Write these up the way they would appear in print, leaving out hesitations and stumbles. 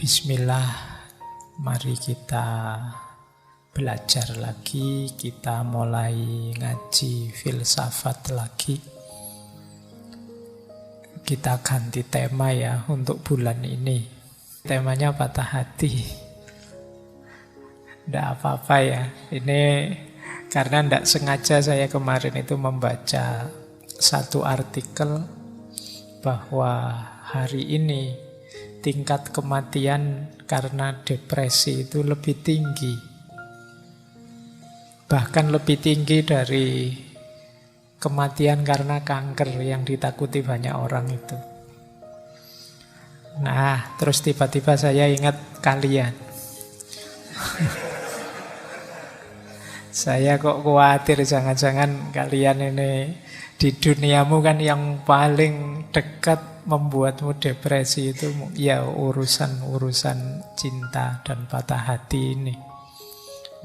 Bismillah, mari kita belajar lagi, kita mulai ngaji filsafat lagi. Kita ganti tema ya untuk bulan ini. Temanya patah hati. Tidak apa-apa ya, ini karena tidak sengaja saya kemarin itu membaca satu artikel bahwa hari ini tingkat kematian karena depresi itu lebih tinggi. Bahkan lebih tinggi dari kematian karena kanker yang ditakuti banyak orang itu. Nah, terus tiba-tiba saya ingat kalian. Saya kok khawatir jangan-jangan kalian ini di duniamu kan yang paling dekat membuatmu depresi itu ya urusan-urusan cinta dan patah hati ini.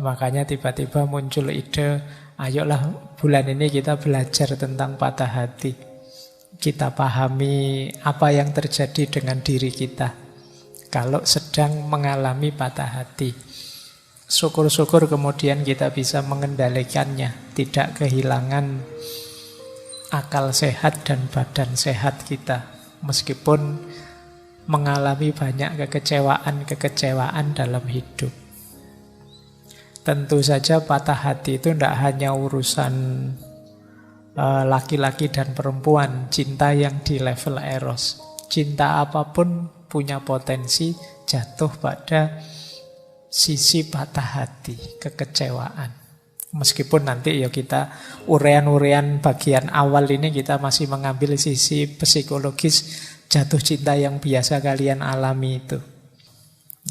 Makanya tiba-tiba muncul ide, ayolah bulan ini kita belajar tentang patah hati. Kita pahami apa yang terjadi dengan diri kita kalau sedang mengalami patah hati. Syukur-syukur kemudian kita bisa mengendalikannya, tidak kehilangan akal sehat dan badan sehat kita. Meskipun mengalami banyak kekecewaan dalam hidup. Tentu saja patah hati itu tidak hanya urusan laki-laki dan perempuan, cinta yang di level eros. Cinta apapun punya potensi jatuh pada sisi patah hati, kekecewaan. Meskipun nanti ya kita urean-urean bagian awal ini kita masih mengambil sisi psikologis jatuh cinta yang biasa kalian alami itu.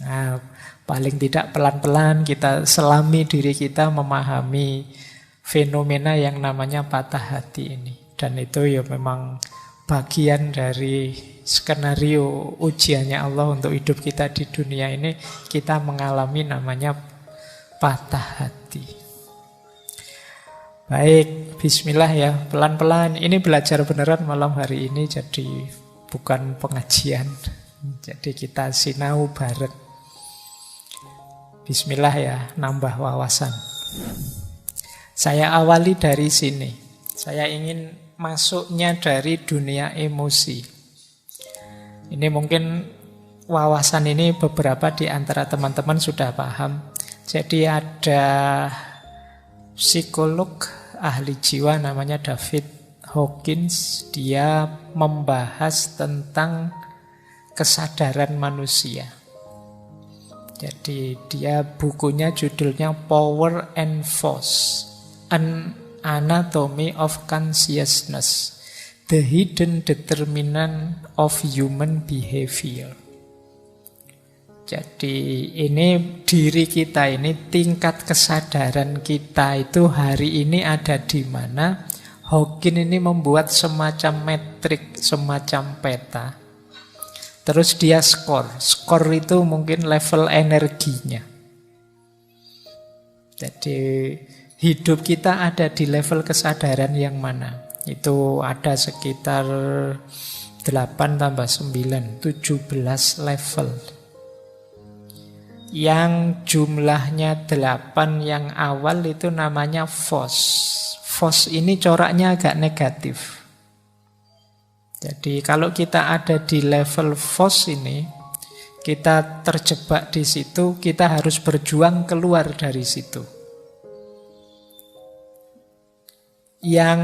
Nah, paling tidak pelan-pelan kita selami diri kita memahami fenomena yang namanya patah hati ini. Dan itu ya memang bagian dari skenario ujiannya Allah untuk hidup kita di dunia ini. Kita mengalami namanya patah hati. Baik, bismillah ya, pelan-pelan. Ini belajar beneran malam hari ini, jadi bukan pengajian. Jadi kita sinau bareng. Bismillah ya, nambah wawasan. Saya awali dari sini. Saya ingin masuknya dari dunia emosi. Ini mungkin wawasan ini beberapa di antara teman-teman sudah paham. Jadi ada psikolog ahli jiwa namanya David Hawkins. Dia membahas tentang kesadaran manusia. Jadi dia bukunya judulnya Power and Force, An Anatomy of Consciousness, The Hidden Determinant of Human Behavior. Jadi ini diri kita ini, tingkat kesadaran kita itu hari ini ada di mana. Hawkins ini membuat semacam metrik, semacam peta. Terus dia skor. Skor itu mungkin level energinya. Jadi hidup kita ada di level kesadaran yang mana? Itu ada sekitar 8 tambah 9, 17 level. Yang jumlahnya 8 yang awal itu namanya force. Force ini coraknya agak negatif. Jadi kalau kita ada di level force ini, kita terjebak di situ, kita harus berjuang keluar dari situ. Yang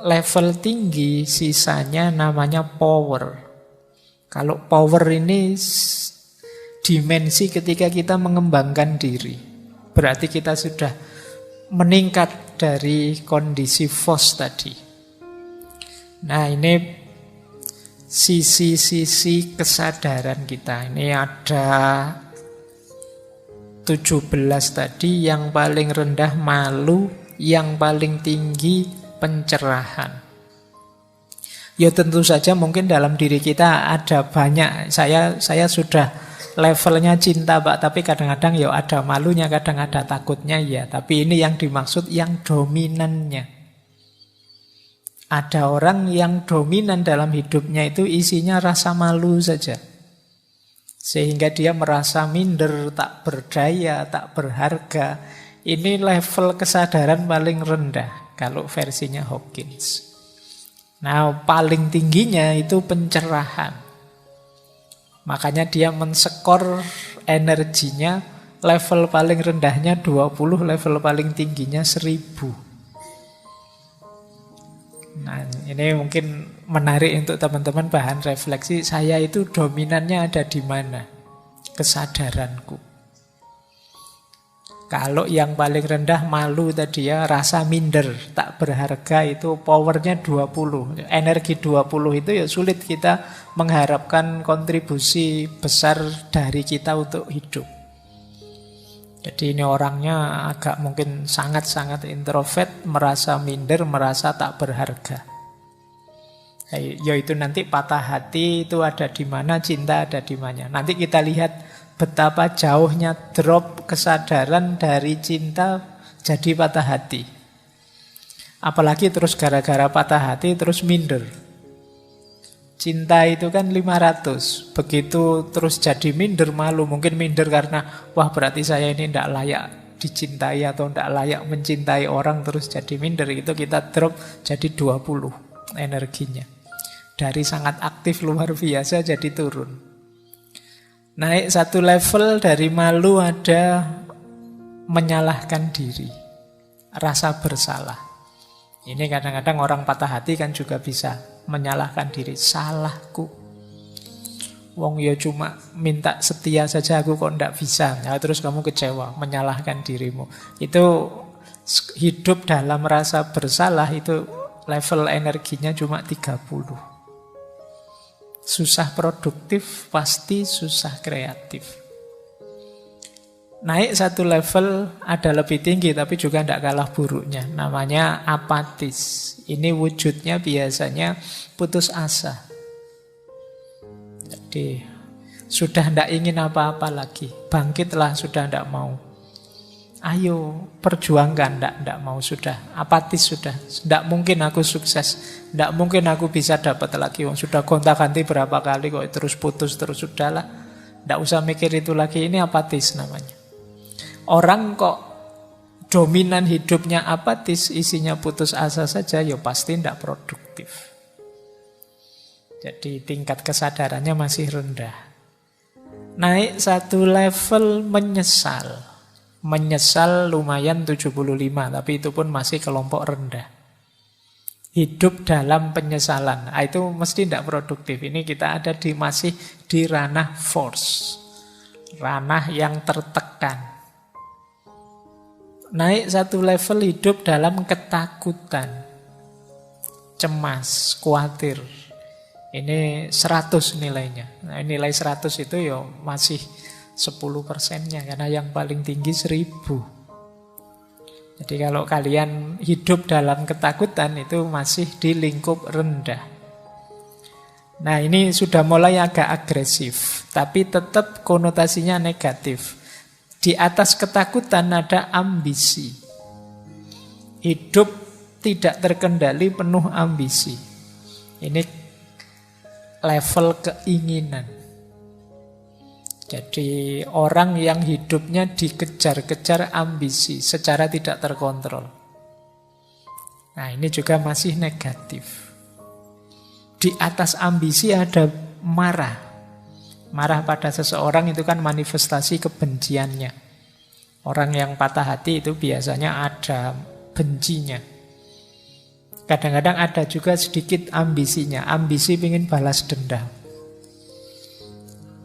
level tinggi sisanya namanya power. Kalau power ini dimensi ketika kita mengembangkan diri. Berarti kita sudah meningkat dari kondisi force tadi. Nah, ini sisi-sisi kesadaran kita. Ini ada 17 tadi. Yang paling rendah malu, yang paling tinggi pencerahan. Ya tentu saja mungkin dalam diri kita ada banyak. Saya sudah levelnya cinta Pak, tapi kadang-kadang ya ada malunya, kadang ada takutnya ya. Tapi ini yang dimaksud yang dominannya. Ada orang yang dominan dalam hidupnya itu isinya rasa malu saja. Sehingga dia merasa minder, tak berdaya, tak berharga. Ini level kesadaran paling rendah kalau versinya Hawkins. Nah, paling tingginya itu pencerahan. Makanya dia menskor energinya, level paling rendahnya 20, level paling tingginya 1000. Nah, ini mungkin menarik untuk teman-teman bahan refleksi. Saya itu dominannya ada di mana? Kesadaranku. Kalau yang paling rendah malu tadi ya, rasa minder, tak berharga, itu powernya 20. Energi 20 itu ya sulit kita mengharapkan kontribusi besar dari kita untuk hidup. Jadi ini orangnya agak mungkin sangat-sangat introvert, merasa minder, merasa tak berharga. Yaitu nanti patah hati itu ada di mana, cinta ada di mana. Nanti kita lihat betapa jauhnya drop kesadaran dari cinta jadi patah hati. Apalagi terus gara-gara patah hati terus minder. Cinta itu kan 500. Begitu terus jadi minder, malu. Mungkin minder karena, wah berarti saya ini tidak layak dicintai atau tidak layak mencintai orang, terus jadi minder. Itu kita drop jadi 20 energinya. Dari sangat aktif luar biasa jadi turun. Naik satu level dari malu ada menyalahkan diri, rasa bersalah. Ini kadang-kadang orang patah hati kan juga bisa menyalahkan diri. Salahku. Wong ya cuma minta setia saja, aku kok ndak bisa. Nah, terus kamu kecewa, menyalahkan dirimu. Itu hidup dalam rasa bersalah, itu level energinya cuma 30. Susah produktif, pasti susah kreatif. Naik satu level ada lebih tinggi, tapi juga tidak kalah buruknya. Namanya apatis. Ini wujudnya biasanya putus asa. Jadi sudah tidak ingin apa-apa lagi. Bangkitlah, sudah tidak mau. Ayo perjuangkan, tidak mau, sudah apatis, sudah tidak mungkin aku sukses, tidak mungkin aku bisa dapat lagi. Sudah gonta-ganti berapa kali kok terus putus terus, sudahlah, tidak usah mikir itu lagi. Ini apatis namanya. Orang kok dominan hidupnya apatis, isinya putus asa saja, ya pasti tidak produktif. Jadi tingkat kesadarannya masih rendah. Naik satu level menyesal. Menyesal lumayan 75, tapi itu pun masih kelompok rendah. Hidup dalam penyesalan, itu mesti tidak produktif. Ini kita ada masih di ranah force, ranah yang tertekan. Naik satu level hidup dalam ketakutan, cemas, khawatir. Ini 100 nilainya. Nah, nilai 100 itu ya masih 10%-nya, karena yang paling tinggi 1000. Jadi kalau kalian hidup dalam ketakutan itu masih di lingkup rendah. Nah, ini sudah mulai agak agresif, tapi tetap konotasinya negatif. Di atas ketakutan ada ambisi. Hidup tidak terkendali, penuh ambisi. Ini level keinginan. Jadi orang yang hidupnya dikejar-kejar ambisi secara tidak terkontrol. Nah, ini juga masih negatif. Di atas ambisi ada marah. Marah pada seseorang itu kan manifestasi kebenciannya. Orang yang patah hati itu biasanya ada bencinya. Kadang-kadang ada juga sedikit ambisinya. Ambisi ingin balas dendam.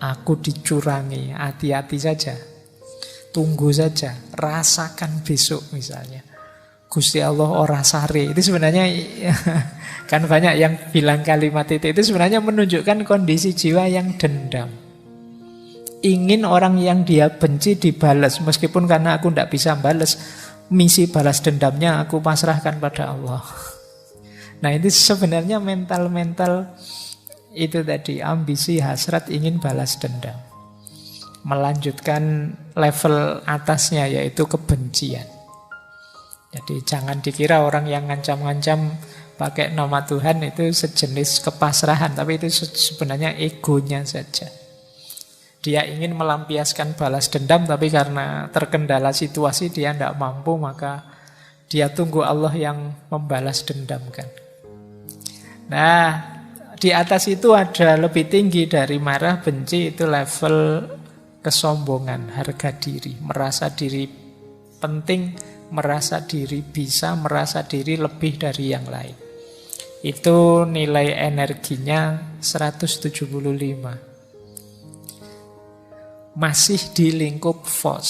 Aku dicurangi, hati-hati saja. Tunggu saja, rasakan besok misalnya. Gusti Allah ora sare. Itu sebenarnya kan banyak yang bilang kalimat itu sebenarnya menunjukkan kondisi jiwa yang dendam. Ingin orang yang dia benci dibalas, meskipun karena aku tidak bisa balas, misi balas dendamnya aku pasrahkan pada Allah. Nah, itu sebenarnya mental-mental itu tadi, ambisi, hasrat, ingin balas dendam. Melanjutkan level atasnya yaitu kebencian. Jadi jangan dikira orang yang ngancam-ngancam pakai nama Tuhan itu sejenis kepasrahan, tapi itu sebenarnya egonya saja. Dia ingin melampiaskan balas dendam, tapi karena terkendala situasi dia tidak mampu, maka dia tunggu Allah yang membalas dendamkan. Nah, di atas itu ada lebih tinggi dari marah, benci, itu level kesombongan, harga diri, merasa diri penting, merasa diri bisa, merasa diri lebih dari yang lain. Itu nilai energinya 175. Masih di lingkup FOS.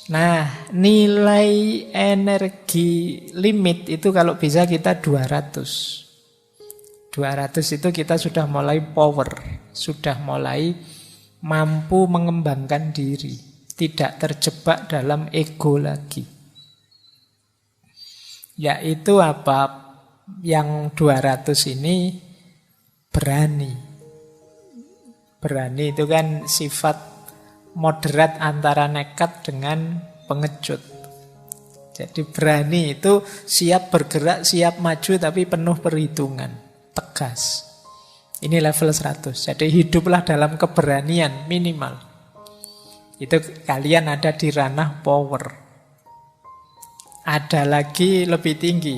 Nah, nilai energi limit itu kalau bisa kita 200. 200 itu kita sudah mulai power, sudah mulai mampu mengembangkan diri, tidak terjebak dalam ego lagi. Yaitu apa? Yang 200 ini berani. Berani itu kan sifat moderat antara nekat dengan pengecut. Jadi berani itu siap bergerak, siap maju, tapi penuh perhitungan, tegas. Ini level 100. Jadi hiduplah dalam keberanian minimal. Itu kalian ada di ranah power. Ada lagi lebih tinggi.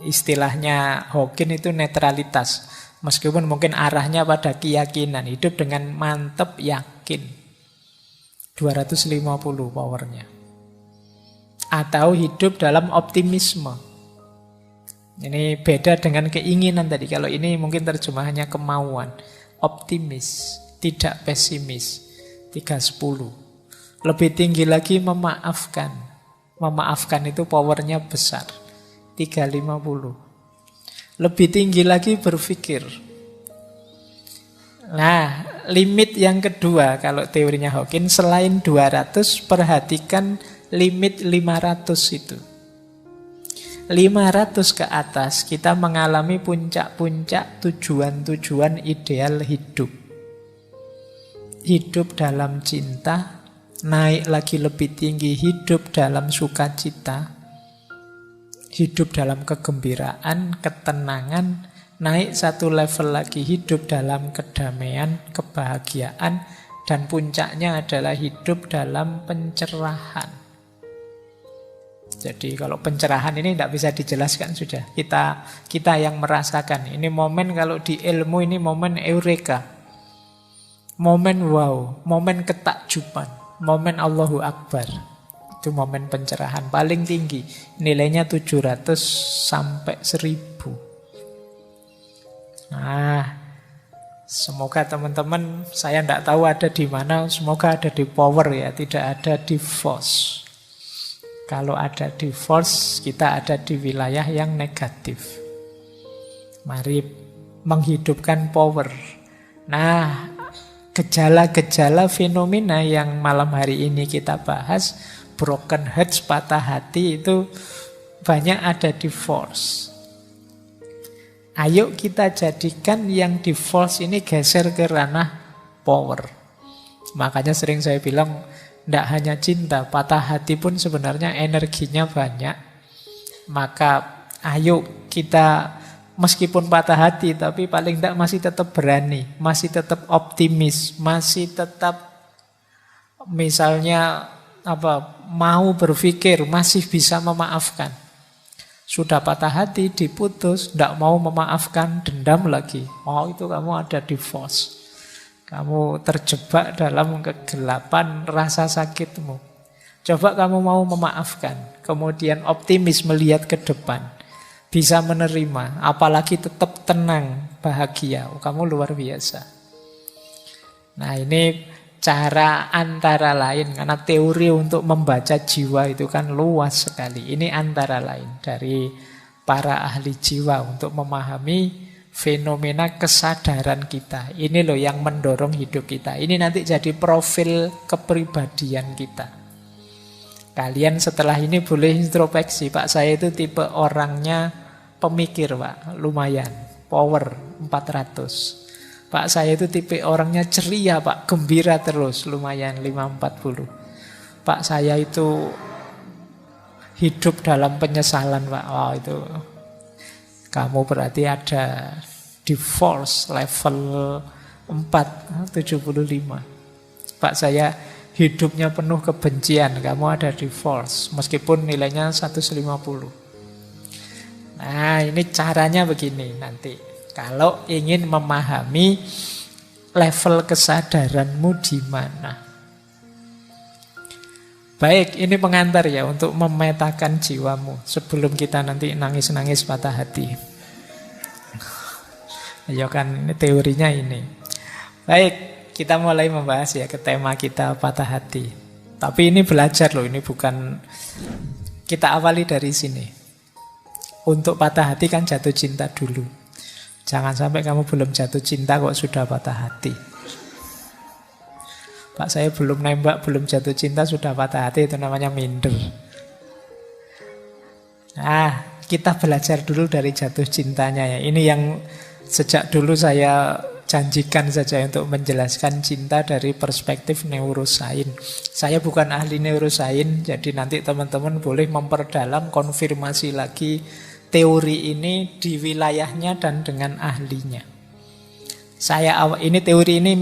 Istilahnya Hawking itu netralitas. Meskipun mungkin arahnya pada keyakinan. Hidup dengan mantap yakin. 250 powernya. Atau hidup dalam optimisme. Ini beda dengan keinginan tadi. Kalau ini mungkin terjemahannya kemauan. Optimis, tidak pesimis. 310. Lebih tinggi lagi memaafkan. Memaafkan itu powernya besar. 350. Lebih tinggi lagi berpikir. Nah, limit yang kedua kalau teorinya Hawking, selain 200, perhatikan limit 500 itu. 500 ke atas kita mengalami puncak-puncak tujuan-tujuan ideal hidup. Hidup dalam cinta, naik lagi lebih tinggi hidup dalam sukacita, hidup dalam kegembiraan, ketenangan, naik satu level lagi hidup dalam kedamaian, kebahagiaan, dan puncaknya adalah hidup dalam pencerahan. Jadi kalau pencerahan ini tidak bisa dijelaskan sudah. Kita yang merasakan. Ini momen kalau di ilmu ini momen eureka. Momen wow, momen ketakjuban, momen Allahu Akbar. Itu momen pencerahan paling tinggi. Nilainya 700 sampai 1000. Nah, semoga teman-teman, saya tidak tahu ada di mana, semoga ada di power ya, tidak ada di force. Kalau ada di force, kita ada di wilayah yang negatif. Mari menghidupkan power. Nah, gejala-gejala fenomena yang malam hari ini kita bahas, broken hearts, patah hati, itu banyak ada di force. Ayo kita jadikan yang di force ini geser ke ranah power. Makanya sering saya bilang, tidak hanya cinta, patah hati pun sebenarnya energinya banyak. Maka ayo kita meskipun patah hati, tapi paling tidak masih tetap berani, masih tetap optimis, masih tetap misalnya mau berpikir, masih bisa memaafkan. Sudah patah hati, diputus, tidak mau memaafkan, dendam lagi. Oh, itu kamu ada di force. Kamu terjebak dalam kegelapan rasa sakitmu. Coba kamu mau memaafkan, kemudian optimis melihat ke depan, bisa menerima, apalagi tetap tenang, bahagia. Oh, kamu luar biasa. Nah, ini cara antara lain, karena teori untuk membaca jiwa itu kan luas sekali. Ini antara lain dari para ahli jiwa untuk memahami fenomena kesadaran kita. Ini loh yang mendorong hidup kita. Ini nanti jadi profil kepribadian kita. Kalian setelah ini boleh introspeksi. Pak, saya itu tipe orangnya pemikir, Pak. Lumayan. Power 400. Pak, saya itu tipe orangnya ceria, Pak. Gembira terus. Lumayan 540. Pak, saya itu hidup dalam penyesalan, Pak. Oh, itu kamu berarti ada di force level 4, 75. Pak saya hidupnya penuh kebencian, kamu ada divorce, meskipun nilainya 150. Nah, ini caranya begini nanti. Kalau ingin memahami level kesadaranmu di mana. Baik, ini pengantar ya untuk memetakan jiwamu sebelum kita nanti nangis-nangis patah hati. Ya kan, ini teorinya ini. Baik, kita mulai membahas ya ke tema kita patah hati. Tapi ini belajar loh, ini bukan, kita awali dari sini. Untuk patah hati kan jatuh cinta dulu. Jangan sampai kamu belum jatuh cinta kok sudah patah hati. Pak saya belum nembak, belum jatuh cinta sudah patah hati, itu namanya minder. Nah, kita belajar dulu dari jatuh cintanya ya. Ini yang sejak dulu saya janjikan saja untuk menjelaskan cinta dari perspektif neurosains. Saya bukan ahli neurosains, jadi nanti teman-teman boleh memperdalam, konfirmasi lagi teori ini di wilayahnya dan dengan ahlinya. Ini teori ini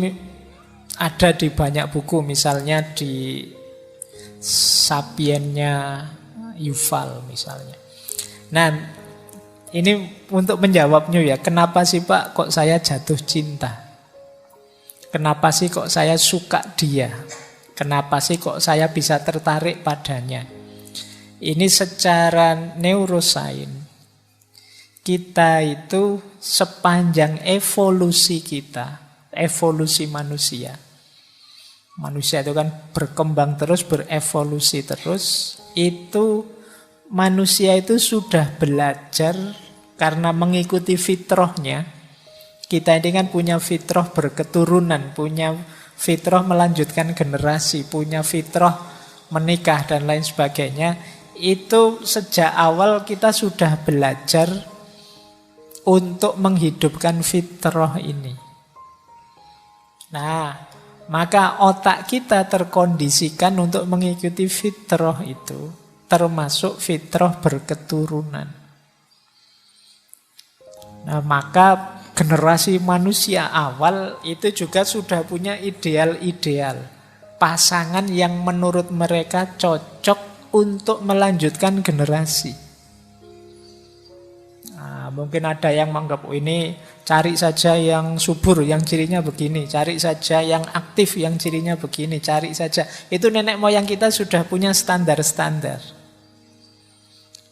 ada di banyak buku, misalnya di Sapiennya Yuval misalnya. Nah, ini untuk menjawabnya ya, kenapa sih Pak kok saya jatuh cinta? Kenapa sih kok saya suka dia? Kenapa sih kok saya bisa tertarik padanya? Ini secara neurosains, kita itu sepanjang evolusi kita, evolusi manusia. Manusia itu kan berkembang terus, berevolusi terus. Itu manusia itu sudah belajar karena mengikuti fitrahnya. Kita ini kan punya fitrah berketurunan, punya fitrah melanjutkan generasi, punya fitrah menikah dan lain sebagainya. Itu sejak awal kita sudah belajar untuk menghidupkan fitrah ini. Nah, maka otak kita terkondisikan untuk mengikuti fitrah itu, termasuk fitrah berketurunan. Nah, maka generasi manusia awal itu juga sudah punya ideal-ideal, pasangan yang menurut mereka cocok untuk melanjutkan generasi. Mungkin ada yang menganggap ini cari saja yang subur, yang cirinya begini, cari saja yang aktif, yang cirinya begini, cari saja. Itu nenek moyang kita sudah punya standar-standar.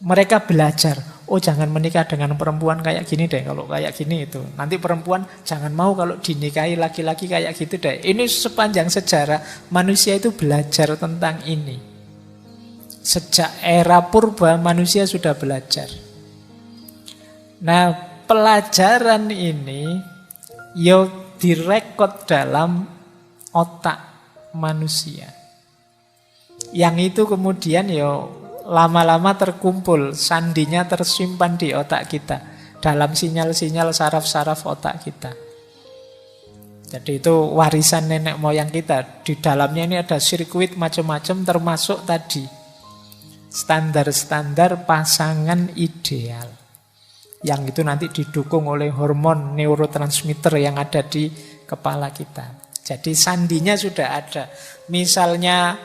Mereka belajar, oh jangan menikah dengan perempuan kayak gini deh, kalau kayak gini itu. Nanti perempuan jangan mau kalau dinikahi laki-laki kayak gitu deh. Ini sepanjang sejarah manusia itu belajar tentang ini. Sejak era purba manusia sudah belajar. Nah, pelajaran ini direkod dalam otak manusia. Yang itu kemudian lama-lama terkumpul, sandinya tersimpan di otak kita, dalam sinyal-sinyal saraf-saraf otak kita. Jadi itu warisan nenek moyang kita. Di dalamnya ini ada sirkuit macam-macam, termasuk tadi standar-standar pasangan ideal. Yang itu nanti didukung oleh hormon neurotransmitter yang ada di kepala kita. Jadi sandinya sudah ada. Misalnya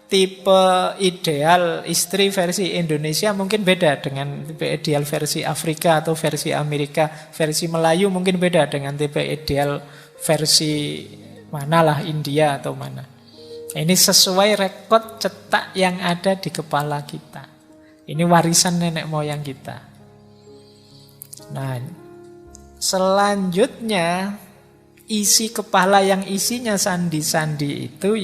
tipe ideal istri versi Indonesia mungkin beda dengan tipe ideal versi Afrika atau versi Amerika. Versi Melayu mungkin beda dengan tipe ideal versi manalah, India atau mana. Ini sesuai rekod cetak yang ada di kepala kita. Ini warisan nenek moyang kita. Nah, selanjutnya isi kepala yang isinya sandi-sandi itu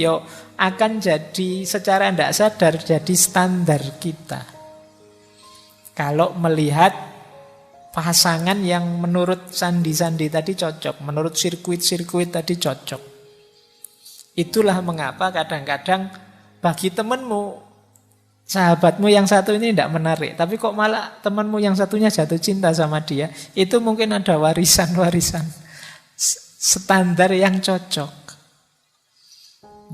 akan jadi secara tidak sadar jadi standar kita. Kalau melihat pasangan yang menurut sandi-sandi tadi cocok, menurut sirkuit-sirkuit tadi cocok. Itulah mengapa kadang-kadang bagi temanmu, sahabatmu yang satu ini tidak menarik, tapi kok malah temanmu yang satunya jatuh cinta sama dia, itu mungkin ada warisan-warisan standar yang cocok.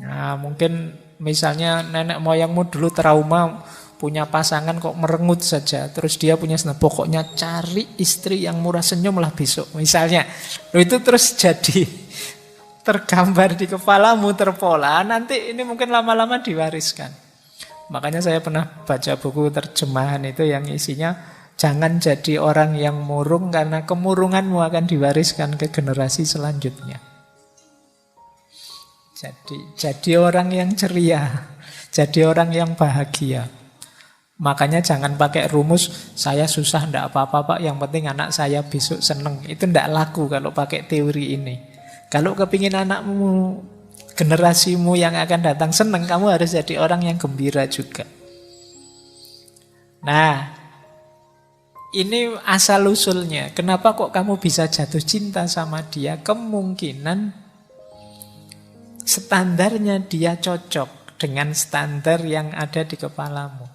Nah, mungkin misalnya nenek moyangmu dulu trauma punya pasangan kok merengut saja, terus dia punya pokoknya cari istri yang murah senyum lah besok misalnya. Itu terus jadi tergambar di kepalamu, terpola, nanti ini mungkin lama-lama diwariskan. Makanya saya pernah baca buku terjemahan itu yang isinya, jangan jadi orang yang murung karena kemurunganmu akan diwariskan ke generasi selanjutnya. Jadi orang yang ceria, jadi orang yang bahagia. Makanya jangan pakai rumus, saya susah ndak apa-apa Pak, yang penting anak saya besok seneng. Itu ndak laku kalau pakai teori ini. Kalau kepingin anakmu, generasimu yang akan datang seneng, kamu harus jadi orang yang gembira juga. Nah, ini asal-usulnya. Kenapa kok kamu bisa jatuh cinta sama dia? Kemungkinan standarnya dia cocok dengan standar yang ada di kepalamu.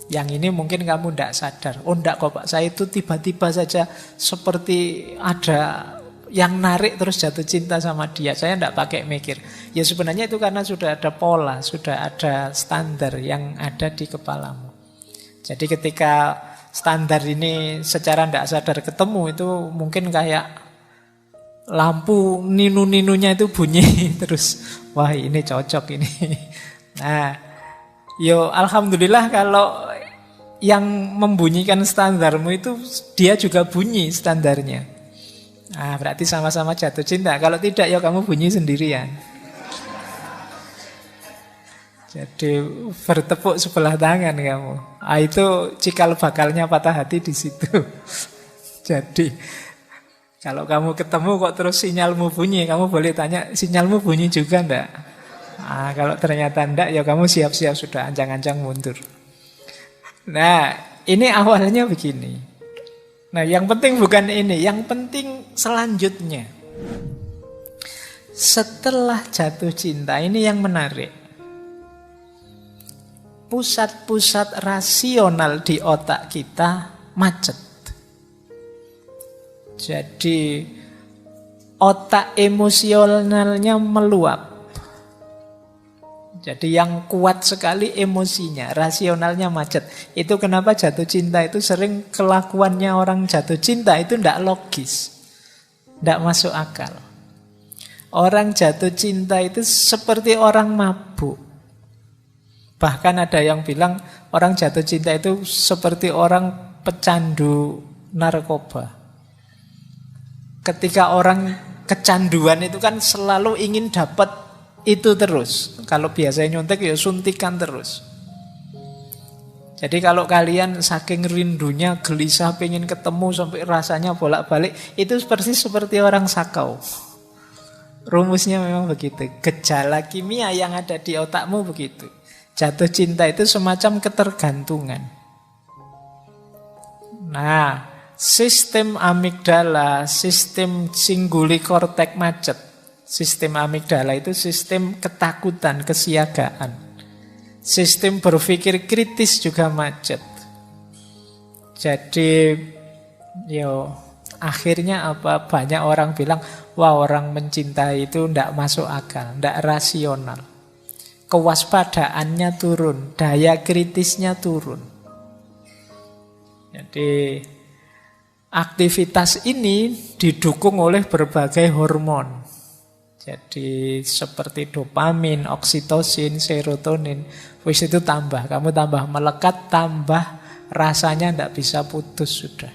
Yang ini mungkin kamu tidak sadar. Oh enggak kok Pak, saya itu tiba-tiba saja seperti ada yang narik terus jatuh cinta sama dia. Saya tidak pakai mikir. Ya sebenarnya itu karena sudah ada pola, sudah ada standar yang ada di kepalamu. Jadi ketika standar ini secara tidak sadar ketemu, itu mungkin kayak lampu ninu-ninunya itu bunyi terus. Wah ini cocok ini. Nah, yo alhamdulillah kalau yang membunyikan standarmu itu dia juga bunyi standarnya. Nah, berarti sama-sama jatuh cinta. Kalau tidak ya kamu bunyi sendirian. Jadi bertepuk sebelah tangan kamu. Ah, itu cikal bakalnya patah hati di situ. Jadi kalau kamu ketemu kok terus sinyalmu bunyi, kamu boleh tanya, sinyalmu bunyi juga enggak? Nah, kalau ternyata enggak, ya kamu siap-siap sudah ancang-ancang mundur. Nah, ini awalnya begini. Nah, yang penting bukan ini, yang penting selanjutnya. Setelah jatuh cinta, ini yang menarik. Pusat-pusat rasional di otak kita macet. Jadi otak emosionalnya meluap. Jadi yang kuat sekali emosinya, rasionalnya macet. Itu kenapa jatuh cinta itu sering kelakuannya orang jatuh cinta itu tidak logis, tidak masuk akal. Orang jatuh cinta itu seperti orang mabuk. Bahkan ada yang bilang orang jatuh cinta itu seperti orang pecandu narkoba. Ketika orang kecanduan itu kan selalu ingin dapat itu terus. Kalau biasanya nyuntik ya suntikan terus. Jadi kalau kalian saking rindunya gelisah pengen ketemu sampai rasanya bolak-balik, itu persis seperti orang sakau. Rumusnya memang begitu. Gejala kimia yang ada di otakmu begitu. Jatuh cinta itu semacam ketergantungan. Nah, sistem amigdala, sistem singguli kortek macet. Sistem amigdala itu sistem ketakutan, kesiagaan. Sistem berpikir kritis juga macet. Jadi, akhirnya apa? Banyak orang bilang, wah orang mencintai itu tidak masuk akal, tidak rasional. Kewaspadaannya turun, daya kritisnya turun. Jadi, aktivitas ini didukung oleh berbagai hormon. Jadi seperti dopamin, oksitosin, serotonin, wis itu tambah. Kamu tambah melekat, tambah rasanya tidak bisa putus sudah.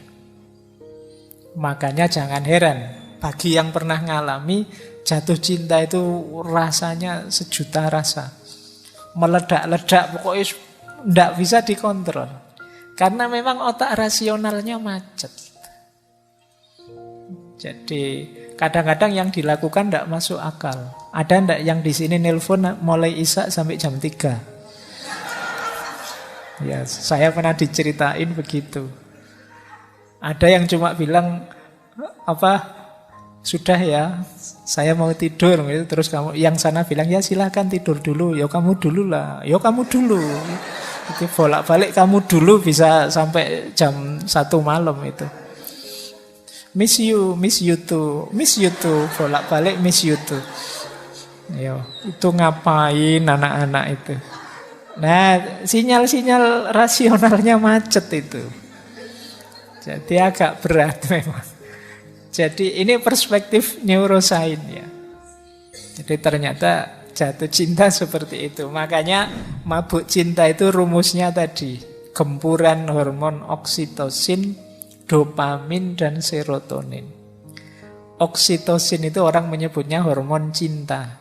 Makanya jangan heran, bagi yang pernah ngalami jatuh cinta itu rasanya sejuta rasa. Meledak-ledak, pokoknya tidak bisa dikontrol. Karena memang otak rasionalnya macet. Jadi kadang-kadang yang dilakukan tidak masuk akal. Ada ndak yang di sini nelpon mulai isya sampai jam 3? Ya, saya pernah diceritain begitu. Ada yang cuma bilang sudah ya, saya mau tidur gitu. Terus yang sana bilang ya silakan tidur dulu. Ya kamu dulu lah. Ya kamu dulu. Itu bolak-balik kamu dulu bisa sampai jam 1 malam itu. Miss you too, bolak-balik miss you too. Yo, itu ngapain anak-anak itu? Nah, sinyal-sinyal rasionalnya macet itu. Jadi agak berat memang. Jadi ini perspektif neuroscience ya. Jadi ternyata jatuh cinta seperti itu. Makanya mabuk cinta itu rumusnya tadi. Gempuran hormon oksitosin, dopamin, dan serotonin. Oksitosin itu orang menyebutnya hormon cinta.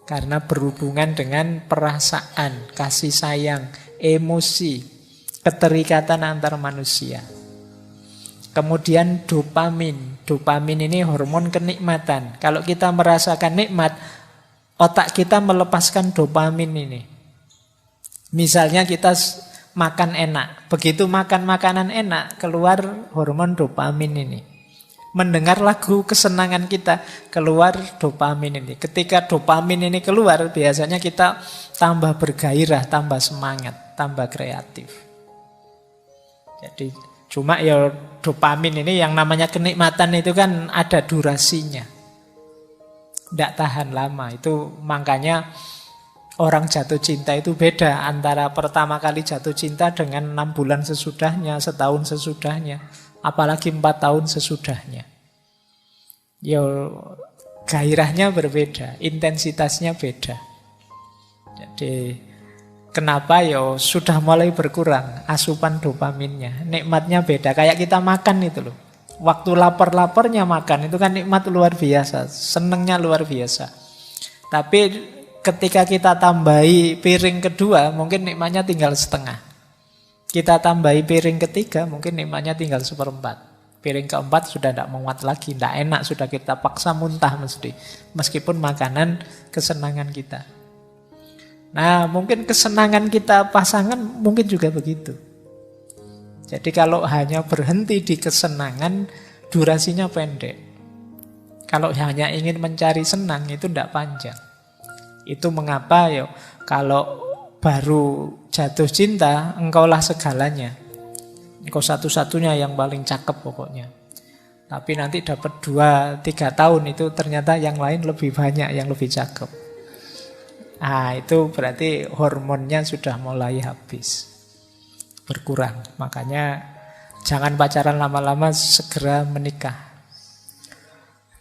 Karena berhubungan dengan perasaan, kasih sayang, emosi, keterikatan antar manusia. Kemudian dopamin. Dopamin ini hormon kenikmatan. Kalau kita merasakan nikmat, otak kita melepaskan dopamin ini. Misalnya kita makan enak. Begitu makan makanan enak, keluar hormon dopamin ini. Mendengar lagu kesenangan kita, keluar dopamin ini. Ketika dopamin ini keluar, biasanya kita tambah bergairah, tambah semangat, tambah kreatif. Jadi cuma ya dopamin ini yang namanya kenikmatan itu kan ada durasinya. Tidak tahan lama. Itu makanya orang jatuh cinta itu beda antara pertama kali jatuh cinta dengan 6 bulan sesudahnya, setahun sesudahnya. Apalagi 4 tahun sesudahnya. Ya, gairahnya berbeda, intensitasnya beda. Jadi, kenapa ya sudah mulai berkurang asupan dopaminnya. Nikmatnya beda, kayak kita makan itu loh. Waktu lapar-laparnya makan, itu kan nikmat luar biasa, senengnya luar biasa. Tapi ketika kita tambahi piring kedua, mungkin nikmatnya tinggal setengah. Kita tambahi piring ketiga, mungkin nikmatnya tinggal seperempat. Piring keempat sudah tidak muat lagi, tidak enak, sudah kita paksa muntah mesti. Meskipun makanan kesenangan kita. Nah, mungkin kesenangan kita pasangan mungkin juga begitu. Jadi kalau hanya berhenti di kesenangan, durasinya pendek. Kalau hanya ingin mencari senang, itu tidak panjang. Itu mengapa ya kalau baru jatuh cinta, engkaulah segalanya. Engkau satu-satunya yang paling cakep pokoknya. Tapi nanti dapat 2-3 tahun itu ternyata yang lain lebih banyak yang lebih cakep. Ah, itu berarti hormonnya sudah mulai habis. Berkurang. Makanya jangan pacaran lama-lama, segera menikah.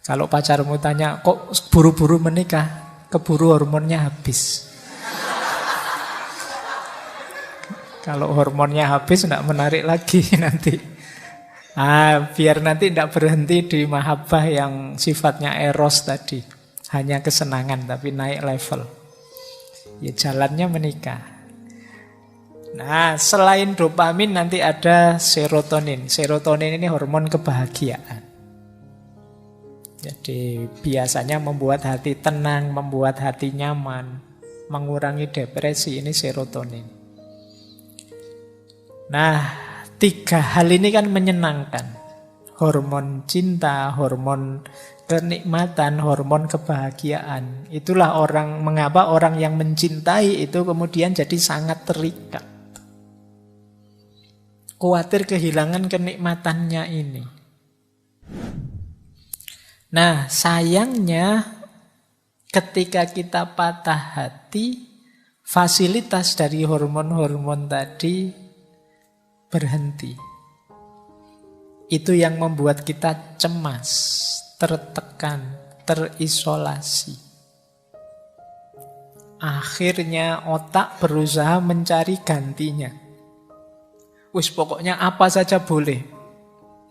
Kalau pacarmu tanya, kok buru-buru menikah? Keburu hormonnya habis. Kalau hormonnya habis, tidak menarik lagi nanti. Biar nanti tidak berhenti di mahabbah yang sifatnya eros tadi. Hanya kesenangan, tapi naik level. Ya jalannya menikah. Nah, selain dopamin nanti ada serotonin. Serotonin ini hormon kebahagiaan. Jadi biasanya membuat hati tenang, membuat hati nyaman, mengurangi depresi, ini serotonin. Nah, 3 hal ini kan menyenangkan. Hormon cinta, hormon kenikmatan, hormon kebahagiaan. Itulah mengapa orang yang mencintai itu kemudian jadi sangat terikat. Khawatir kehilangan kenikmatannya ini. Nah, sayangnya ketika kita patah hati, fasilitas dari hormon-hormon tadi berhenti. Itu yang membuat kita cemas, tertekan, terisolasi. Akhirnya otak berusaha mencari gantinya. Wis pokoknya apa saja boleh.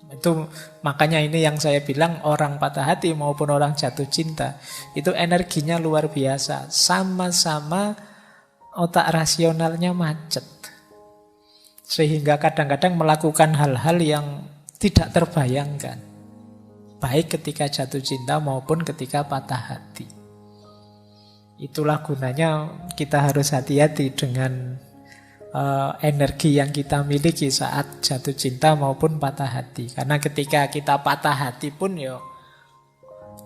Itu makanya ini yang saya bilang orang patah hati maupun orang jatuh cinta itu energinya luar biasa. Sama-sama otak rasionalnya macet. Sehingga kadang-kadang melakukan hal-hal yang tidak terbayangkan. Baik ketika jatuh cinta maupun ketika patah hati. Itulah gunanya kita harus hati-hati dengan energi yang kita miliki saat jatuh cinta maupun patah hati. Karena ketika kita patah hati pun ya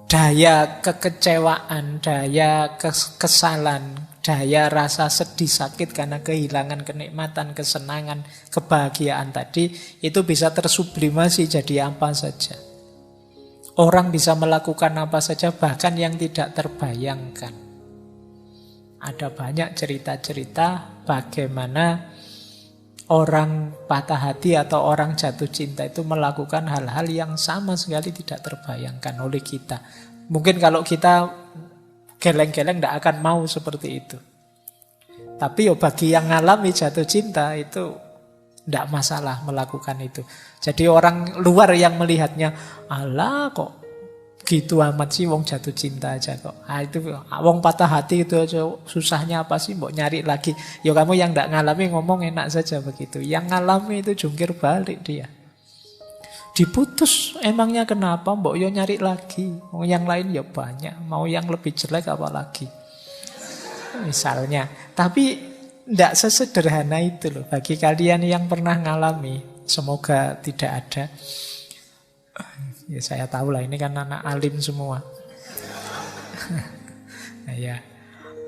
daya kekecewaan, daya kesalahan, daya rasa sedih sakit karena kehilangan kenikmatan, kesenangan, kebahagiaan tadi itu bisa tersublimasi jadi apa saja. Orang bisa melakukan apa saja bahkan yang tidak terbayangkan. Ada banyak cerita-cerita bagaimana orang patah hati atau orang jatuh cinta itu melakukan hal-hal yang sama sekali tidak terbayangkan oleh kita. Mungkin kalau kita Geleng-geleng tidak akan mau seperti itu. Tapi bagi yang ngalami jatuh cinta itu tidak masalah melakukan itu. Jadi orang luar yang melihatnya, alah kok gitu amat sih wong jatuh cinta aja kok. Itu wong patah hati itu aja susahnya apa sih mbok nyari lagi. Ya kamu yang tidak ngalami ngomong enak saja begitu. Yang ngalami itu jungkir balik dia. Diputus emangnya kenapa mbok yo nyari lagi. Yang lain ya banyak, mau yang lebih jelek apa lagi. Misalnya. Tapi tidak sesederhana itu loh. Bagi kalian yang pernah ngalami, semoga tidak ada. Ya saya tahu lah, ini kan anak alim semua. Nah, ya,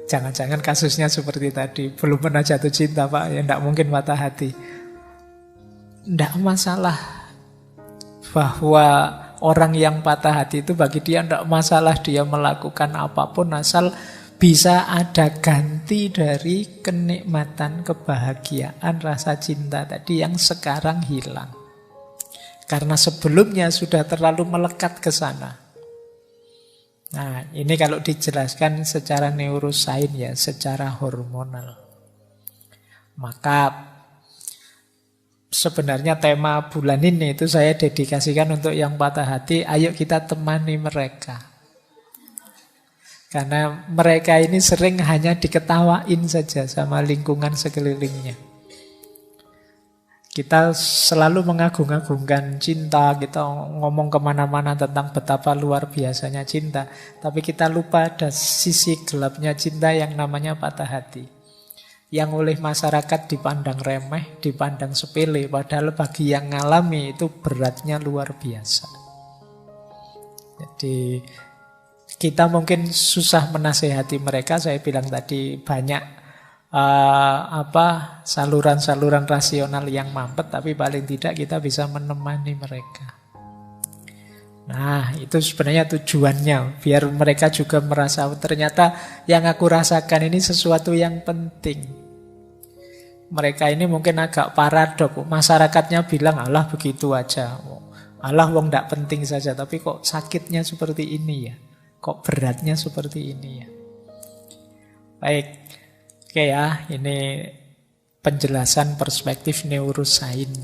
jangan-jangan kasusnya seperti tadi, belum pernah jatuh cinta Pak, ya tidak mungkin patah hati. Tidak masalah bahwa orang yang patah hati itu bagi dia tidak masalah dia melakukan apapun asal bisa ada ganti dari kenikmatan, kebahagiaan, rasa cinta tadi yang sekarang hilang. Karena sebelumnya sudah terlalu melekat ke sana. Nah, ini kalau dijelaskan secara neurosains ya, secara hormonal. Maka sebenarnya tema bulan ini itu saya dedikasikan untuk yang patah hati. Ayo kita temani mereka. Karena mereka ini sering hanya diketawain saja sama lingkungan sekelilingnya. Kita selalu mengagung-agungkan cinta, kita ngomong kemana-mana tentang betapa luar biasanya cinta. Tapi kita lupa ada sisi gelapnya cinta yang namanya patah hati. Yang oleh masyarakat dipandang remeh, dipandang sepele. Padahal bagi yang ngalami itu beratnya luar biasa. Jadi kita mungkin susah menasehati mereka. Saya bilang tadi banyak saluran-saluran rasional yang mampet, tapi paling tidak kita bisa menemani mereka. Nah, itu sebenarnya tujuannya, biar mereka juga merasa ternyata yang aku rasakan ini sesuatu yang penting. Mereka ini mungkin agak paradok, masyarakatnya bilang alah begitu aja, alah wong ndak penting saja, tapi kok sakitnya seperti ini ya, kok beratnya seperti ini ya. Baik. Oke ya, ini penjelasan perspektif neurosains.